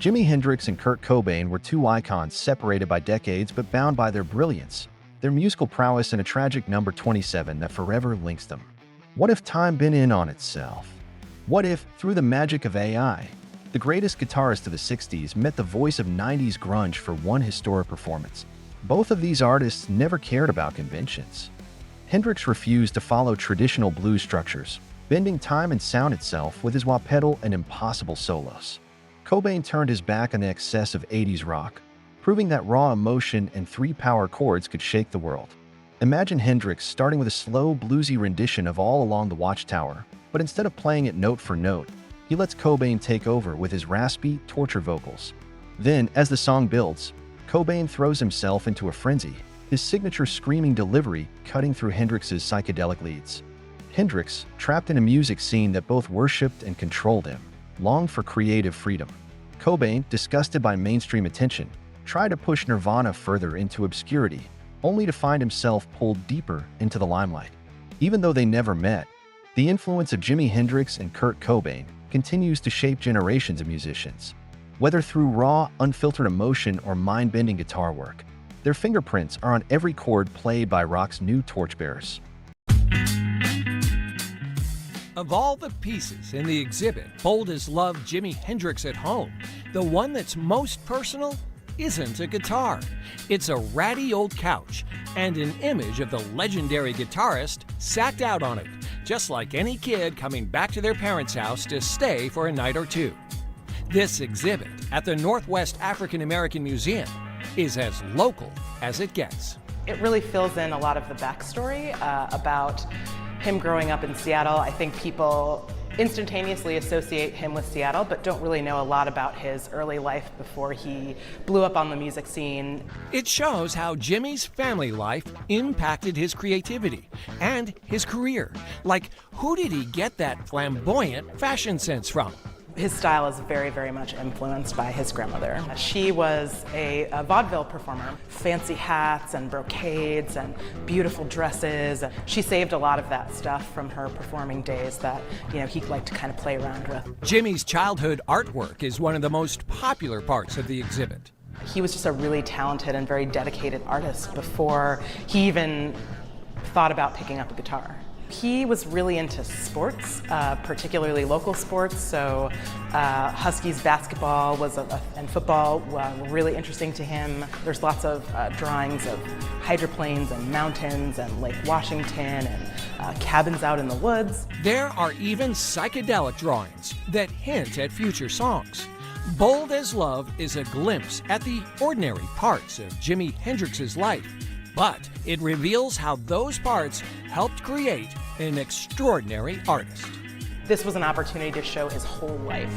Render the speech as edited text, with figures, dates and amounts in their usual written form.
Jimi Hendrix and Kurt Cobain were two icons separated by decades but bound by their brilliance, their musical prowess, and a tragic number 27 that forever links them. What if time been in on itself? What if, through the magic of AI, the greatest guitarist of the 60s met the voice of 90s grunge for one historic performance? Both of these artists never cared about conventions. Hendrix refused to follow traditional blues structures, bending time and sound itself with his wah pedal and impossible solos. Cobain turned his back on the excess of 80s rock, proving that raw emotion and three power chords could shake the world. Imagine Hendrix starting with a slow, bluesy rendition of All Along the Watchtower, but instead of playing it note for note, he lets Cobain take over with his raspy, torture vocals. Then, as the song builds, Cobain throws himself into a frenzy, his signature screaming delivery cutting through Hendrix's psychedelic leads. Hendrix, trapped in a music scene that both worshipped and controlled him, longed for creative freedom. Cobain, disgusted by mainstream attention, tried to push Nirvana further into obscurity, only to find himself pulled deeper into the limelight. Even though they never met, the influence of Jimi Hendrix and Kurt Cobain continues to shape generations of musicians. Whether through raw, unfiltered emotion or mind-bending guitar work, their fingerprints are on every chord played by rock's new torchbearers. Of all the pieces in the exhibit, Bold as Love Jimi Hendrix at Home, the one that's most personal isn't a guitar. It's a ratty old couch and an image of the legendary guitarist sacked out on it, just like any kid coming back to their parents' house to stay for a night or two. This exhibit at the Northwest African American Museum is as local as it gets. It really fills in a lot of the backstory about him growing up in Seattle. I think people instantaneously associate him with Seattle, but don't really know a lot about his early life before he blew up on the music scene. It shows how Jimmy's family life impacted his creativity and his career. Like, who did he get that flamboyant fashion sense from? His style is very, very much influenced by his grandmother. She was a vaudeville performer. Fancy hats and brocades and beautiful dresses. She saved a lot of that stuff from her performing days that, he liked to kind of play around with. Jimmy's childhood artwork is one of the most popular parts of the exhibit. He was just a really talented and very dedicated artist before he even thought about picking up a guitar. He was really into sports, particularly local sports, so Huskies basketball and football were really interesting to him. There's lots of drawings of hydroplanes and mountains and Lake Washington and cabins out in the woods. There are even psychedelic drawings that hint at future songs. Bold as Love is a glimpse at the ordinary parts of Jimi Hendrix's life, but it reveals how those parts helped create an extraordinary artist. This was an opportunity to show his whole life.